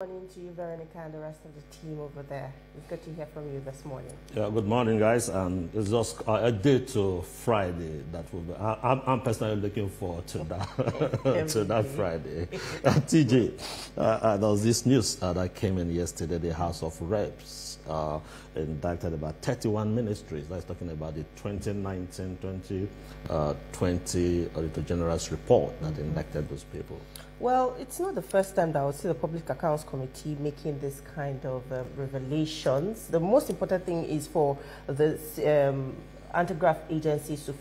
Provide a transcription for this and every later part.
Good morning to you, Veronica, and the rest of the team over there. It's good to hear from you this morning. Yeah, good morning, guys. And it's just a day to Friday that will be. I'm personally looking forward to that to that Friday. TJ, there was this news that came in yesterday. The House of Reps indicted about 31 ministries. That's talking about the 2019-2020 Auditor General's report that indicted those people. Well, it's not the first time that I will see the Public Accounts Committee making this kind of revelations. The most important thing is for the anti-graft agencies to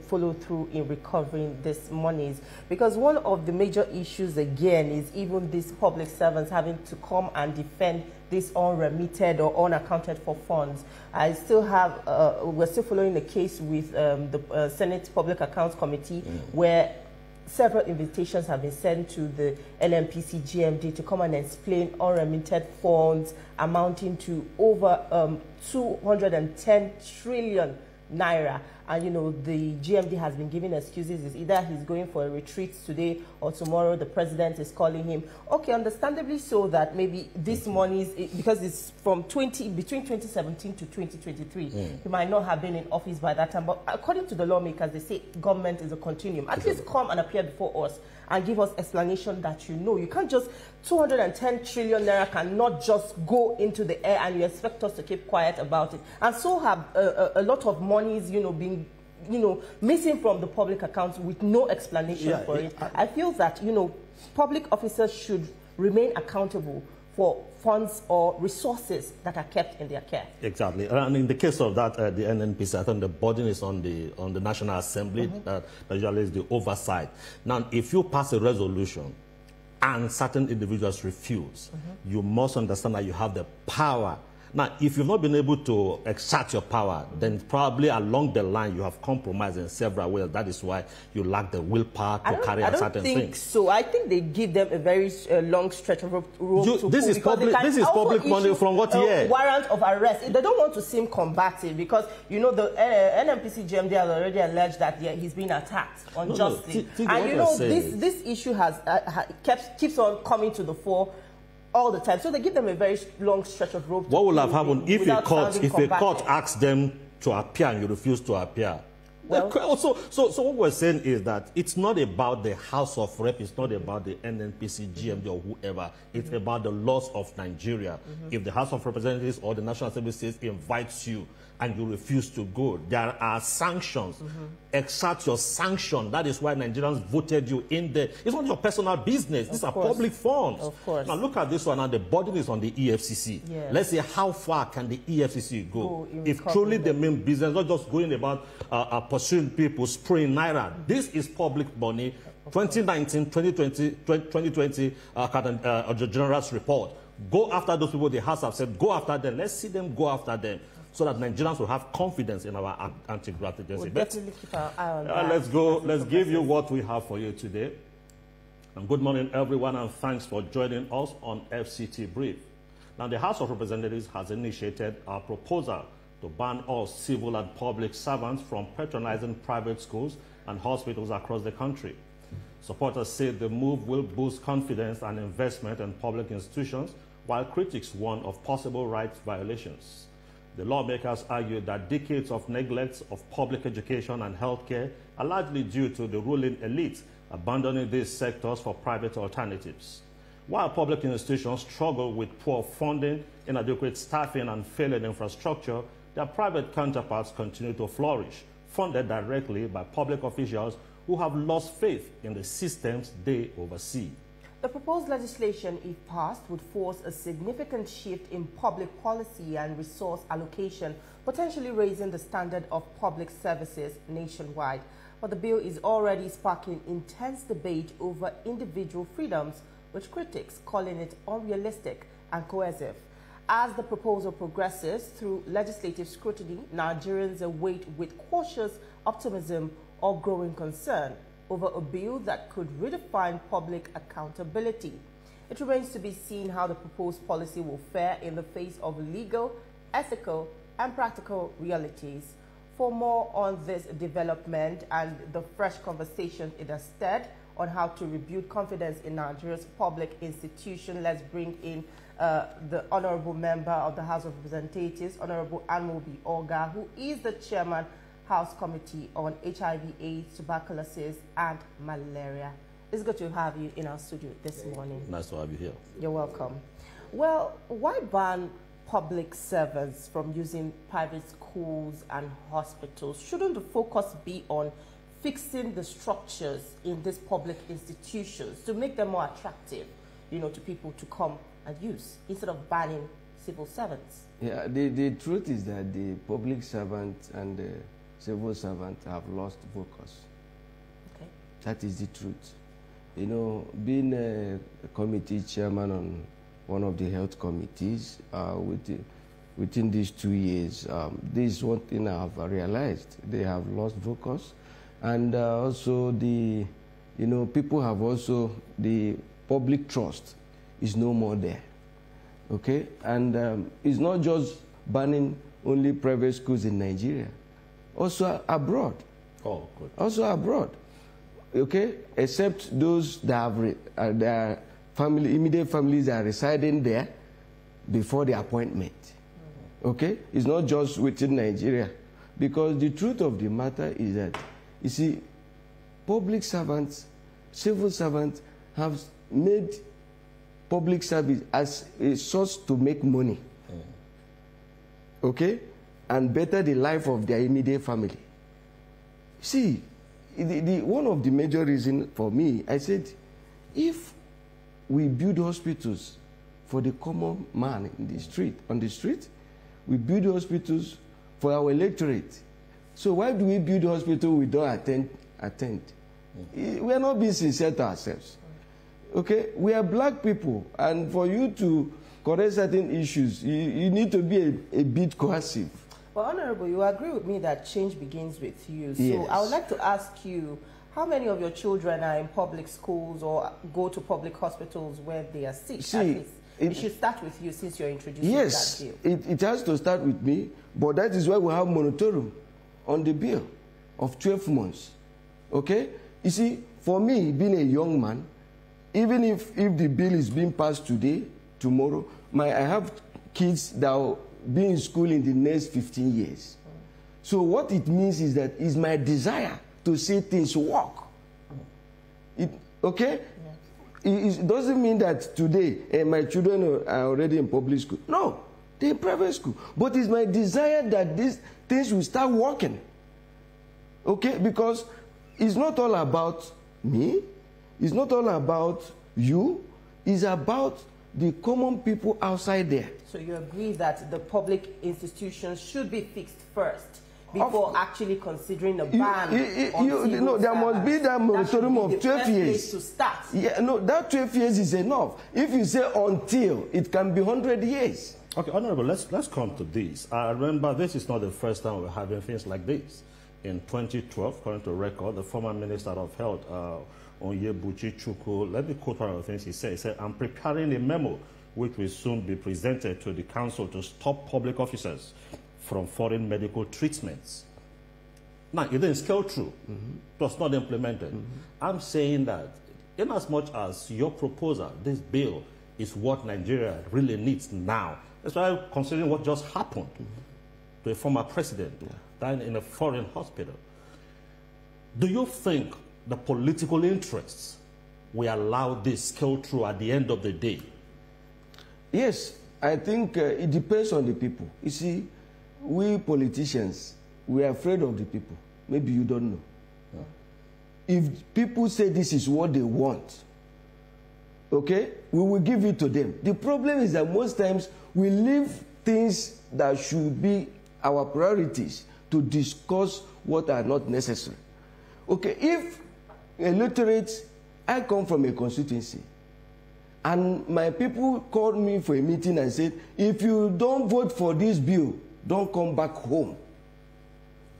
follow through in recovering these monies, because one of the major issues again is even these public servants having to come and defend these unremitted or unaccounted for funds. I still have, we're still following the case with the Senate Public Accounts Committee where several invitations have been sent to the NNPC GMD to come and explain unremitted funds amounting to over 210 trillion naira. And, you know, the GMD has been giving excuses. It's either he's going for a retreat today or tomorrow the president is calling him. Okay, understandably so that maybe this money is, because it's from between 2017 to 2023, he might not have been in office by that time. But according to the lawmakers, they say government is a continuum. At least come and appear before us and give us explanation that you know. You can't just, 210 trillion naira cannot just go into the air and you expect us to keep quiet about it. And so have a lot of monies, you know, being, you know, missing from the public accounts with no explanation for it. I feel that, you know, public officers should remain accountable for funds or resources that are kept in their care. Exactly. And in the case of that, the NNPC, I think the burden is on the National Assembly, that usually is the oversight. Now, if you pass a resolution and certain individuals refuse, you must understand that you have the power. Now, if you've not been able to exert your power, then probably along the line you have compromised in several ways. That is why you lack the willpower to carry out certain things. I don't think so. I think they give them a very long stretch of rope to this is public money from what year? Warrant of arrest. They don't want to seem combative because, you know, the NNPC GMD has already alleged that he's been attacked unjustly. And, you know, this issue has keeps on coming to the fore all the time. So they give them a very long stretch of rope. What will have happened if a court asks them to appear and you refuse to appear? Well, so what we're saying is that it's not about the House of Rep, it's not about the NNPC, GMD or whoever. It's about the laws of Nigeria. If the House of Representatives or the National Assembly says invites you and you refuse to go, there are sanctions. Exert your sanction. That is why Nigerians voted you in there. It's not your personal business. These are public funds. Of course. Now look at this one, and the burden is on the EFCC. Yes. Let's see how far can the EFCC go if truly they mean business, not just going about pursuing people, spraying naira. This is public money. 2019, 2020 General's report. Go after those people. The House have said, go after them. Let's see them go after them, so that Nigerians will have confidence in our anti-graft agency. We'll definitely keep our eye on that. Let's go. Let's give you what we have for you today. And good morning, everyone, and thanks for joining us on FCT Brief. Now, the House of Representatives has initiated a proposal to ban all civil and public servants from patronizing private schools and hospitals across the country. Supporters say the move will boost confidence and investment in public institutions, while critics warn of possible rights violations. The lawmakers argue that decades of neglect of public education and healthcare are largely due to the ruling elite abandoning these sectors for private alternatives. While public institutions struggle with poor funding, inadequate staffing, and failing infrastructure, their private counterparts continue to flourish, funded directly by public officials who have lost faith in the systems they oversee. The proposed legislation, if passed, would force a significant shift in public policy and resource allocation, potentially raising the standard of public services nationwide. But the bill is already sparking intense debate over individual freedoms, with critics calling it unrealistic and coercive. As the proposal progresses through legislative scrutiny, Nigerians await with cautious optimism or growing concern over a bill that could redefine public accountability. It remains to be seen how the proposed policy will fare in the face of legal, ethical, and practical realities. For more on this development and the fresh conversation it has stirred, on how to rebuild confidence in Nigeria's public institution. Let's bring in the Honorable Member of the House of Representatives, Honorable Amobi Oga, who is the Chairman, House Committee on HIV/AIDS, Tuberculosis, and Malaria. It's good to have you in our studio this morning. Nice to have you here. You're welcome. Well, why ban public servants from using private schools and hospitals? Shouldn't the focus be on fixing the structures in these public institutions to make them more attractive, you know, to people to come and use, instead of banning civil servants? Yeah, the truth is that the public servant and the civil servant have lost focus. Okay. That is the truth. You know, being a committee chairman on one of the health committees within these 2 years, this is one thing I have realized. They have lost focus. And also people have also, the public trust is no more there, okay? And it's not just banning only private schools in Nigeria, also abroad. Oh, good. Also abroad, okay? Except those that have their family, immediate families are residing there before the appointment, okay? It's not just within Nigeria, because the truth of the matter is that, you see, public servants, civil servants have made public service as a source to make money, okay, and better the life of their immediate family. See, one of the major reasons for me, I said, if we build hospitals for the common man in the street, on the street, we build hospitals for our electorate. So why do we build hospital we don't attend? We are not being sincere to ourselves. Okay, we are black people, and for you to correct certain issues, you need to be a bit cohesive. Well, Honorable, you agree with me that change begins with you. So yes. I would like to ask you, how many of your children are in public schools or go to public hospitals where they are sick? See, at least it should start with you, since you're introducing yes, that bill. It has to start with me, but that is why we have moratorium on the bill of 12 months. Okay? You see, for me, being a young man, even if the bill is being passed today, tomorrow, I have kids that will be in school in the next 15 years. So what it means is that it's my desire to see things work. Okay? Yeah. It doesn't mean that today my children are already in public school. No, they're in private school. But it's my desire that these things will start working. Okay? Because it's not all about me. It's not all about you. It's about the common people outside there. So you agree that the public institutions should be fixed first before actually considering a ban on there must be that moratorium of 12 years. To start. Yeah, no, that 12 years is enough. If you say until, it can be 100 years. Okay, Honorable, let's come to this. I remember this is not the first time we're having things like this. In 2012, according to record, the former Minister of Health, Onyebuchi Chukwu, let me quote one of the things he said. He said, "I'm preparing a memo which will soon be presented to the council to stop public officers from foreign medical treatments." Now, it didn't scale through. It was not implemented. I'm saying that in as much as your proposal, this bill, is what Nigeria really needs now, that's why considering what just happened to a former president dying in a foreign hospital, do you think the political interests will allow this scale through at the end of the day? Yes, I think it depends on the people. You see, we politicians, we are afraid of the people. Maybe you don't know. If people say this is what they want, okay, we will give it to them. The problem is that most times we leave things that should be our priorities to discuss what are not necessary. Okay, if electorate, I come from a constituency, and my people called me for a meeting and said, if you don't vote for this bill, don't come back home.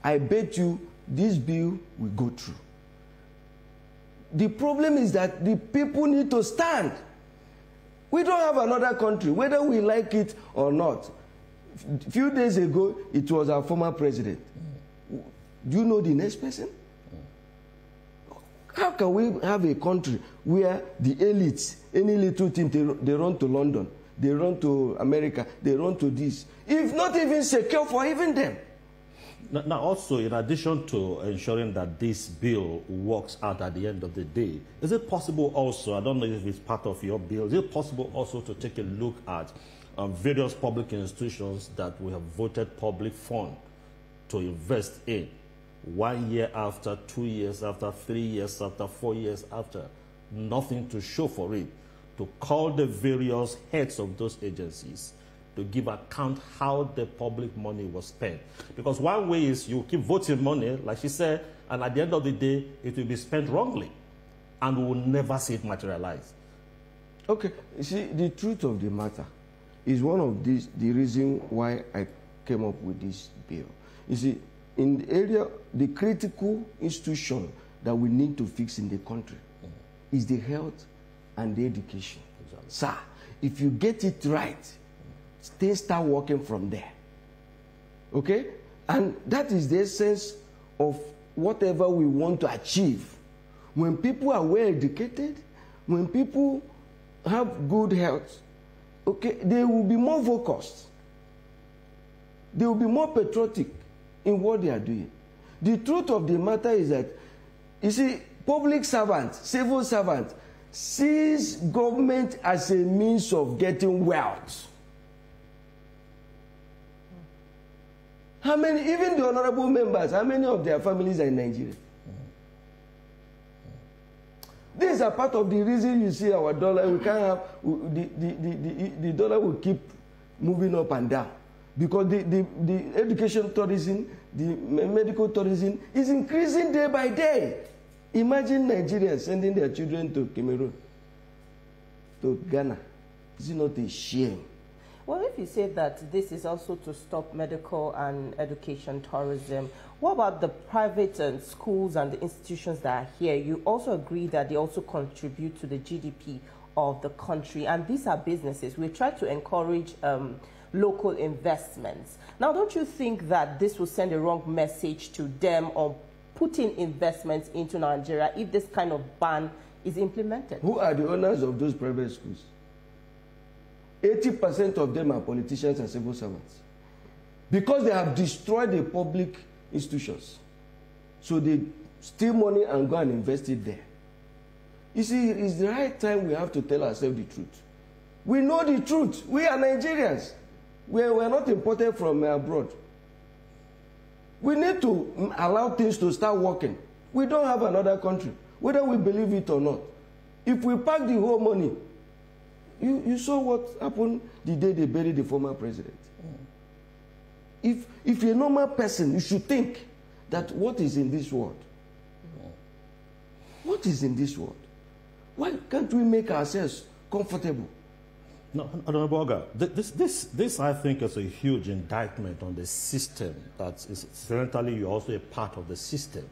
I bet you this bill will go through. The problem is that the people need to stand. We don't have another country, whether we like it or not. A few days ago, it was our former president. Do you know the next person? How can we have a country where the elites, any little thing, they run to London, they run to America, they run to this, if not even secure for even them? Now, also, in addition to ensuring that this bill works out at the end of the day, is it possible also, I don't know if it's part of your bill, is it possible also to take a look at various public institutions that we have voted public fund to invest in 1 year after, 2 years after, 3 years after, 4 years after, nothing to show for it, to call the various heads of those agencies to give account how the public money was spent? Because one way is you keep voting money, like she said, and at the end of the day, it will be spent wrongly, and we will never see it materialize. Okay, you see, the truth of the matter is one of the reason why I came up with this bill. You see, in the area, the critical institution that we need to fix in the country is the health and the education. Exactly. Sir, if you get it right, things start working from there. Okay? And that is the essence of whatever we want to achieve. When people are well educated, when people have good health, okay, they will be more focused. They will be more patriotic in what they are doing. The truth of the matter is that, you see, public servants, civil servants, sees government as a means of getting wealth. How many, even the honorable members, how many of their families are in Nigeria? These are part of the reason you see our dollar, we can't have, the dollar will keep moving up and down. Because the education tourism, the medical tourism is increasing day by day. Imagine Nigerians sending their children to Cameroon, to Ghana. Is it not a shame? Well, if you say that this is also to stop medical and education tourism, what about the private schools and the institutions that are here? You also agree that they also contribute to the GDP of the country, and these are businesses. We try to encourage local investments. Now, don't you think that this will send a wrong message to them on putting investments into Nigeria if this kind of ban is implemented? Who are the owners of those private schools? 80% of them are politicians and civil servants. Because they have destroyed the public institutions. So they steal money and go and invest it there. You see, it's the right time we have to tell ourselves the truth. We know the truth. We are Nigerians. We are not imported from abroad. We need to allow things to start working. We don't have another country, whether we believe it or not. If we pack the whole money, you saw what happened the day they buried the former president. If you're a normal person, you should think that what is in this world? What is in this world? Why can't we make ourselves comfortable? No, Honorable Oga, this I think is a huge indictment on the system. That is, incidentally, you're also a part of the system.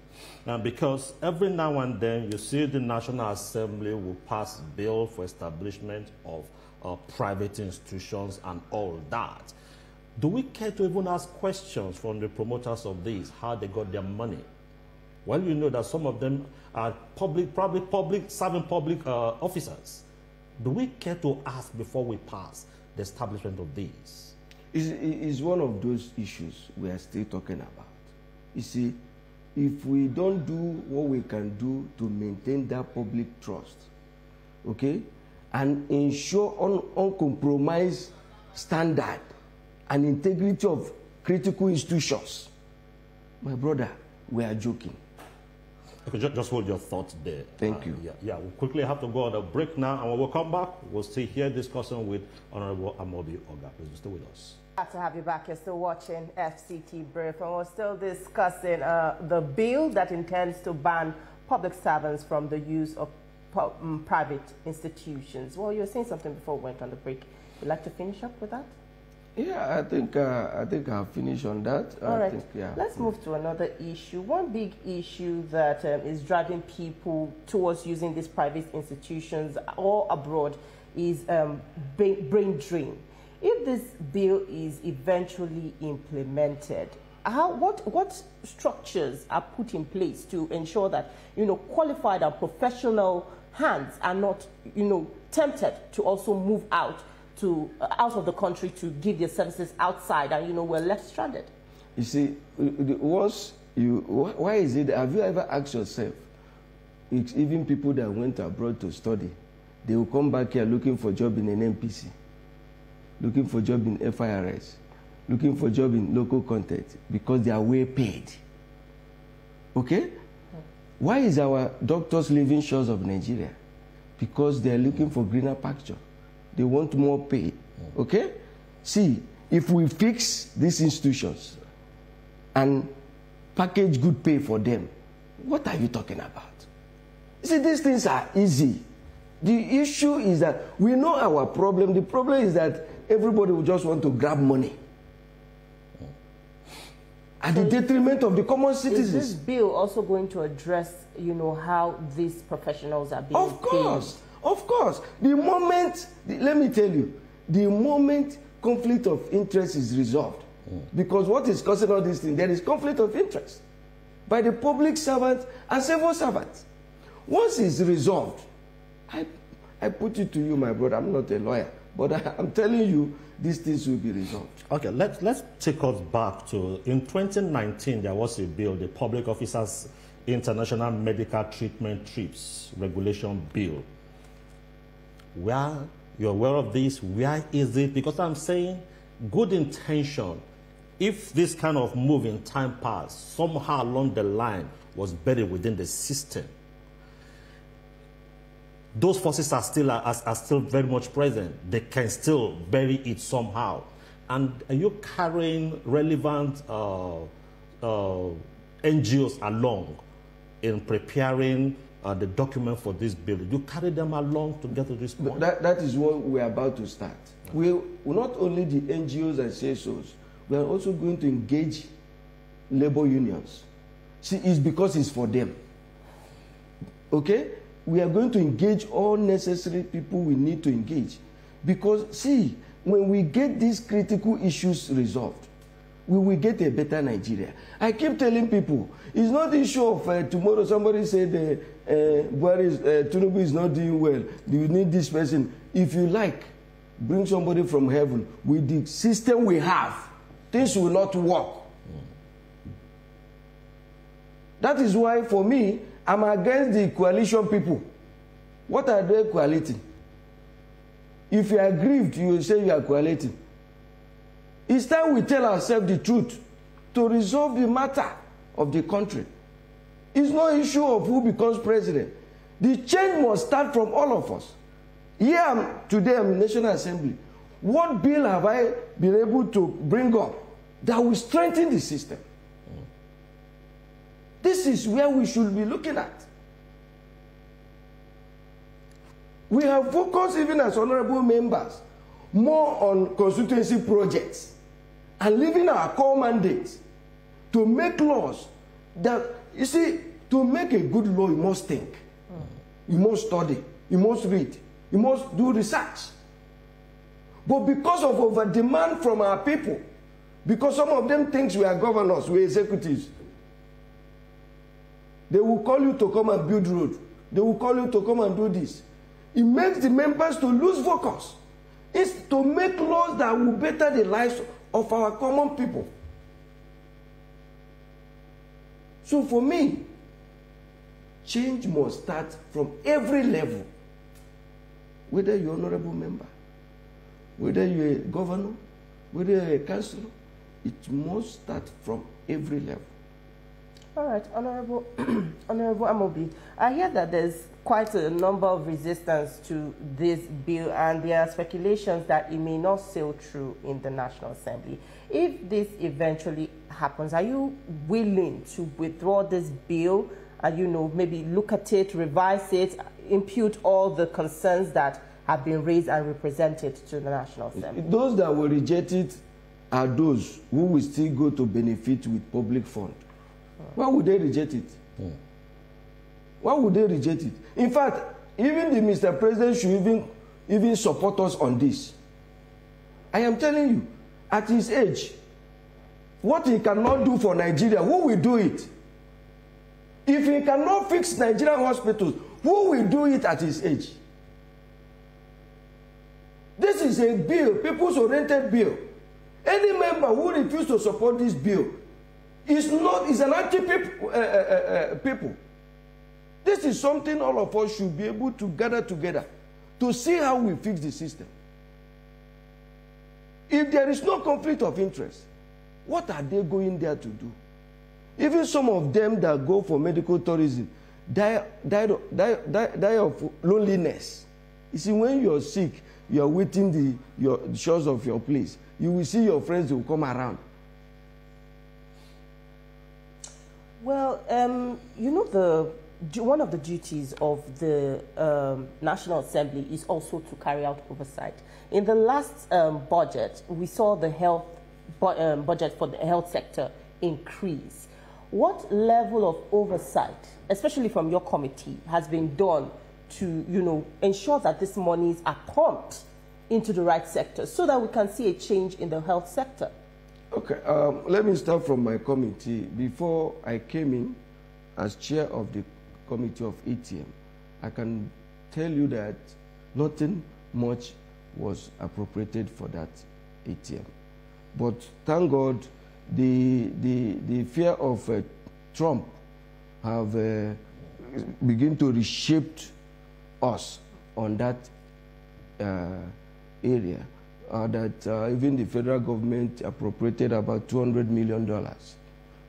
Because every now and then you see the National Assembly will pass a bill for establishment of private institutions and all that. Do we care to even ask questions from the promoters of these, how they got their money? Well, you know that some of them are serving public officers. Do we care to ask before we pass the establishment of these? It's one of those issues we are still talking about. You see, if we don't do what we can do to maintain that public trust, okay, and ensure uncompromised standard and integrity of critical institutions, my brother, we are joking. Okay, just hold your thoughts there. Thank you. Yeah, we'll quickly have to go on a break now, and when we'll come back, we'll stay here discussing with Honorable Amobi Oga. Please stay with us. Glad to have you back. You're still watching FCT Brief, and we're still discussing the bill that intends to ban public servants from the use of private institutions. Well, you were saying something before we went on the break. Would you like to finish up with that? Yeah, I think I'll finish on that. All right. Yeah. Let's move to another issue. One big issue that is driving people towards using these private institutions or abroad is brain drain. If this bill is eventually implemented, what structures are put in place to ensure that, qualified and professional hands are not, tempted to also move out of the country to give their services outside, and, we're left stranded? You see, why is it, have you ever asked yourself, it's even people that went abroad to study, they will come back here looking for a job in an NPC, looking for a job in FIRS, looking for a job in local content, because they are well paid. Okay? Why is our doctors leaving shores of Nigeria? Because they are looking for greener pasture. They want more pay. Okay? See, if we fix these institutions and package good pay for them, what are you talking about? See, these things are easy. The issue is that we know our problem. The problem is that everybody will just want to grab money at the detriment of the common citizens. Is this bill also going to address, how these professionals are being paid? Of course. The moment, let me tell you, the moment conflict of interest is resolved, because what is causing all these things, there is conflict of interest by the public servant and civil servant. Once it's resolved, I put it to you, my brother, I'm not a lawyer, but I'm telling you, these things will be resolved. Okay, let's take us back to, in 2019, there was a bill, the Public Officers International Medical Treatment Trips Regulation Bill. Where you're aware of this, where is it? Because I'm saying good intention, if this kind of move in time past, somehow along the line was buried within the system, those forces are still very much present. They can still bury it somehow. And are you carrying relevant NGOs along in preparing the document for this bill? You carry them along to get to this point? That is what we're about to start. We not only the NGOs and CSOs, we are also going to engage labor unions. See, it's because it's for them. Okay? We are going to engage all necessary people we need to engage. Because, see, when we get these critical issues resolved, we will get a better Nigeria. I keep telling people, it's not the issue of tomorrow somebody said Tinubu is not doing well, you need this person. If you like, bring somebody from heaven. With the system we have, things will not work. That is why, for me, I'm against the coalition people. What are they coaliting? If you are aggrieved, you will say you are coaliting. It's time we tell ourselves the truth to resolve the matter of the country. It's no issue of who becomes president. The change must start from all of us. Here today, I'm in the National Assembly. What bill have I been able to bring up that will strengthen the system? This is where we should be looking at. We have focused, even as honorable members, more on constituency projects and leaving our core mandate to make laws that, you see, to make a good law, you must think. You must study. You must read. You must do research. But because of over-demand from our people, because some of them think we are governors, we are executives, they will call you to come and build road. They will call you to come and do this. It makes the members to lose focus. It's to make laws that will better the lives of our common people. So for me, change must start from every level. Whether you're an honorable member, whether you're a governor, whether you're a councillor, it must start from every level. All right, Honorable Amobi, I hear that there's quite a number of resistance to this bill, and there are speculations that it may not sail through in the National Assembly. If this eventually happens, are you willing to withdraw this bill and, maybe look at it, revise it, impute all the concerns that have been raised and represented to the National Assembly? Those that will reject it are those who will still go to benefit with public fund. Why would they reject it? Why would they reject it? In fact, even the Mr. President should even support us on this. I am telling you, at his age, what he cannot do for Nigeria, who will do it? If he cannot fix Nigerian hospitals, who will do it at his age? This is a bill, people's oriented bill. Any member who refuses to support this bill is an anti-people. This is something all of us should be able to gather together to see how we fix the system. If there is no conflict of interest, what are they going there to do? Even some of them that go for medical tourism die of loneliness. You see, when you're sick, you're waiting the shores of your place. You will see your friends will come around. Well, you know, one of the duties of the National Assembly is also to carry out oversight. In the last budget, we saw the health budget for the health sector increase. What level of oversight, especially from your committee, has been done to, you know, ensure that these monies are pumped into the right sector so that we can see a change in the health sector? Okay, let me start from my committee. Before I came in as chair of the committee of ATM, I can tell you that nothing much was appropriated for that ATM. But thank God, the fear of Trump have begun to reshape us on that area. Even the federal government appropriated about $200 million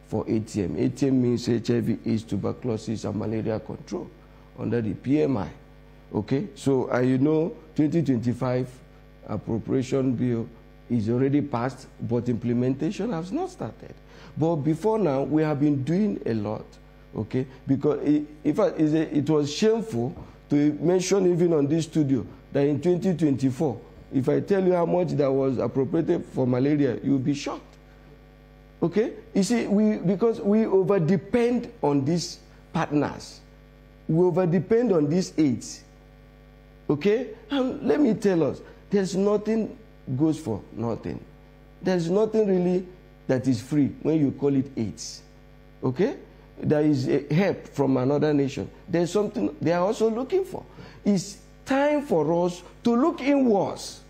for ATM. ATM means HIV, AIDS, tuberculosis, and malaria control under the PMI. Okay, so you know, 2025 appropriation bill is already passed, but implementation has not started. But before now, we have been doing a lot, okay? Because it was shameful to mention even on this studio that in 2024, if I tell you how much that was appropriated for malaria, you'll be shocked, okay? You see, because we over-depend on these partners. We over-depend on these aids, okay? And let me tell us, there's nothing goes for nothing. There's nothing really that is free when you call it AIDS. Okay? There is a help from another nation. There's something they are also looking for. It's time for us to look inwards.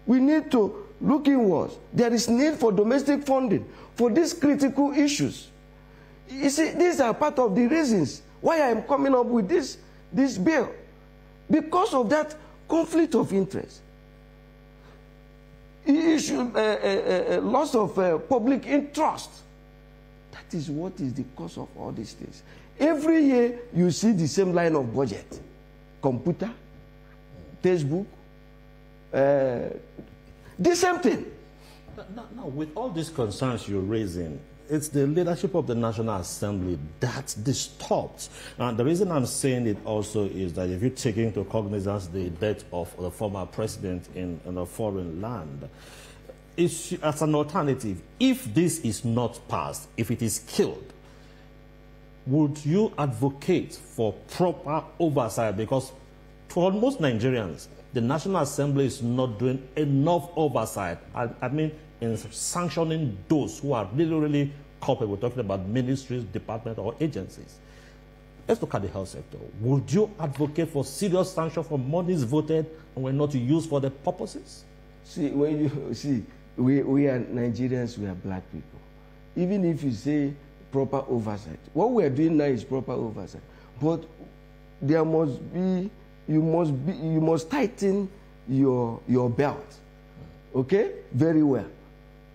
We need to look inwards. There is need for domestic funding for these critical issues. You see, these are part of the reasons why I am coming up with this bill. Because of that conflict of interest. Issue loss of public interest. That is what is the cause of all these things. Every year you see the same line of budget. Computer, textbook, the same thing. Now, with all these concerns you're raising, it's the leadership of the National Assembly that disturbs. And the reason I'm saying it also is that if you take into cognizance the death of the former president in a foreign land, as an alternative, if this is not passed, if it is killed, would you advocate for proper oversight? Because for most Nigerians, the National Assembly is not doing enough oversight. I mean, in sanctioning those who are really culpable. We're talking about ministries, departments, or agencies. Let's look at the health sector. Would you advocate for serious sanction for monies voted and were not used for the purposes? See, when you see, we are Nigerians, we are black people. Even if you say proper oversight, what we are doing now is proper oversight. But there must be, you must tighten your belt, okay, very well,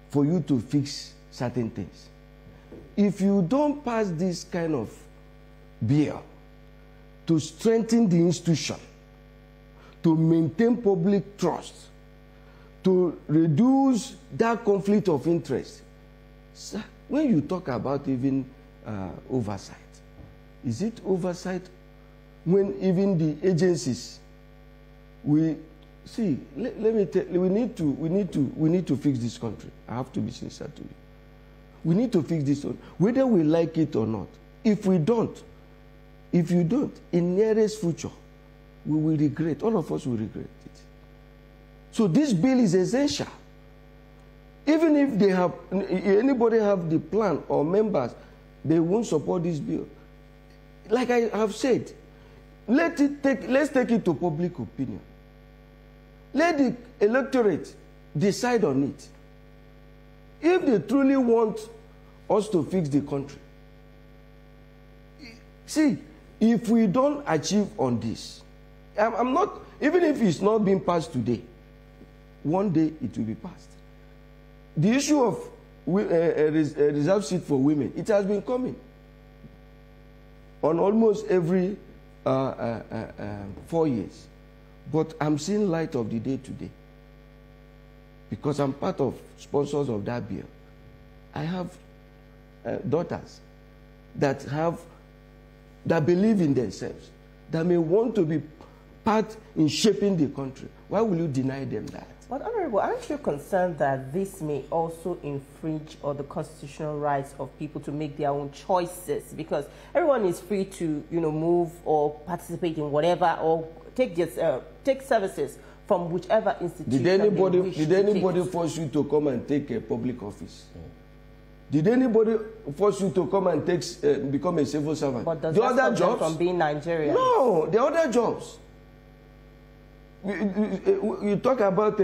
for you to fix certain things. If you don't pass this kind of bill to strengthen the institution, to maintain public trust, to reduce that conflict of interest, when you talk about even oversight, is it oversight when even the agencies, we see, let me tell you, we need to fix this country. I have to be sincere to you. We need to fix this, whether we like it or not. If you don't, in nearest future, we will regret. All of us will regret it. So this bill is essential. Even if they have, anybody have the plan or members, they won't support this bill. Like I have said, let's take it to public opinion. Let the electorate decide on it. If they truly want us to fix the country. See, if we don't achieve on this, I'm not, even if it's not being passed today, one day it will be passed. The issue of a reserved seat for women, it has been coming on almost every 4 years. But I'm seeing light of the day today because I'm part of sponsors of that bill. I have daughters that believe in themselves, that may want to be part in shaping the country. Why will you deny them that? But Honorable, aren't you concerned that this may also infringe on the constitutional rights of people to make their own choices? Because everyone is free to, move or participate in whatever or take services from whichever institution. Did anybody force you to come and take a public office? Did anybody force you to come and become a civil servant? But does that stop them from being Nigerian? No, the other jobs. You talk about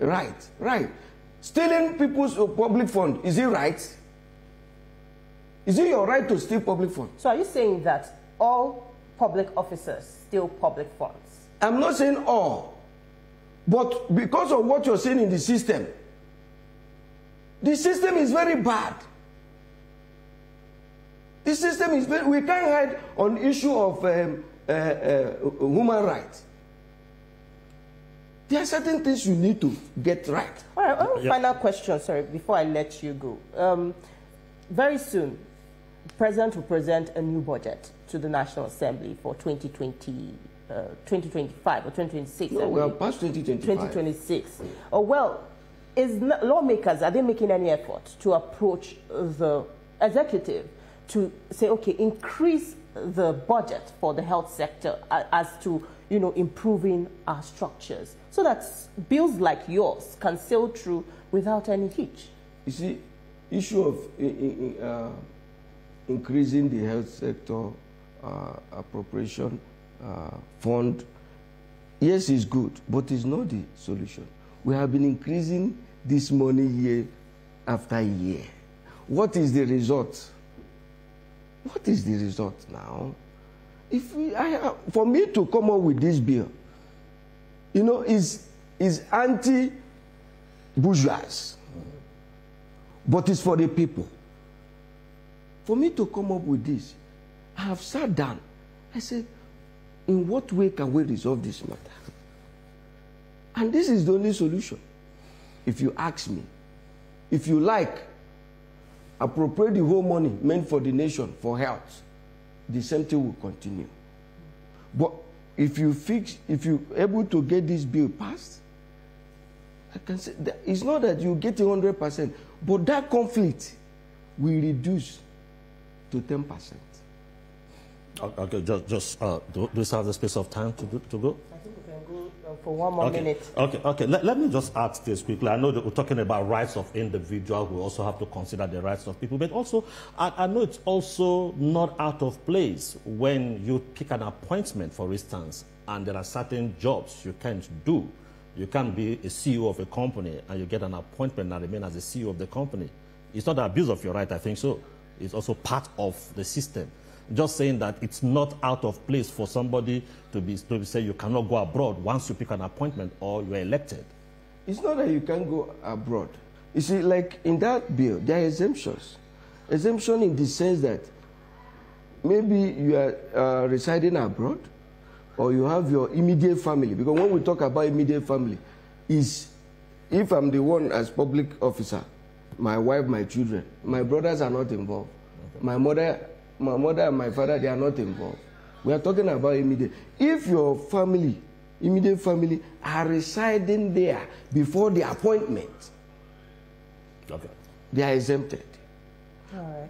right. Stealing people's public fund, is it right? Is it your right to steal public funds? So are you saying that all public officers steal public funds? I'm not saying all. But because of what you're saying in the system is very bad. The system is very, we can't hide on issue of human rights. There are certain things you need to get right. All right, final question, sorry, before I let you go. Very soon, the President will present a new budget to the National Assembly for 2025 or 2026. No, we are past 2025. 2026. Well, lawmakers, are they making any effort to approach the executive to say, okay, increase the budget for the health sector as to, improving our structures so that bills like yours can sail through without any hitch? You see, issue of increasing the health sector appropriation fund, yes, it's good, but it's not the solution. We have been increasing this money year after year. What is the result? What is the result now? For me to come up with this bill, is anti-bourgeois, but it's for the people. For me to come up with this, I have sat down. I said, in what way can we resolve this matter? And this is the only solution. If you ask me, if you like, appropriate the whole money meant for the nation for health, the same thing will continue. But if you're able to get this bill passed, I can say that it's not that you get 100%, but that conflict will reduce to 10%. Okay, just do we have the space of time to go? I think we can go for one more minute. Okay. Let me just ask this quickly. I know that we're talking about rights of individuals. We also have to consider the rights of people. But also, I know it's also not out of place when you pick an appointment, for instance, and there are certain jobs you can't do. You can't be a CEO of a company and you get an appointment and remain as a CEO of the company. It's not an abuse of your right, I think so. It's also part of the system. Just saying that it's not out of place for somebody to say you cannot go abroad once you pick an appointment or you're elected. It's not that you can't go abroad. You see, like in that bill, there are exemptions. Exemption in the sense that maybe you are residing abroad or you have your immediate family. Because when we talk about immediate family, is if I'm the one as public officer, my wife, my children, my brothers are not involved. Okay. My mother and my father, they are not involved. We are talking about immediate. If your family, immediate family, are residing there before the appointment, okay, they are exempted. All right.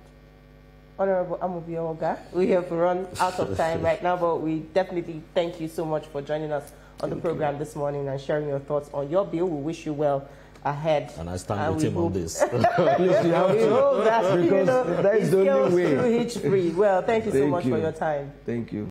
Honorable Amubioga, we have run out of time right now, but we definitely thank you so much for joining us on the program this morning and sharing your thoughts on your bill. We wish you well ahead. And I stand with him on this. Please, you have to, that, because that is the only way. Hitch free. Well, thank you so much for your time. Thank you.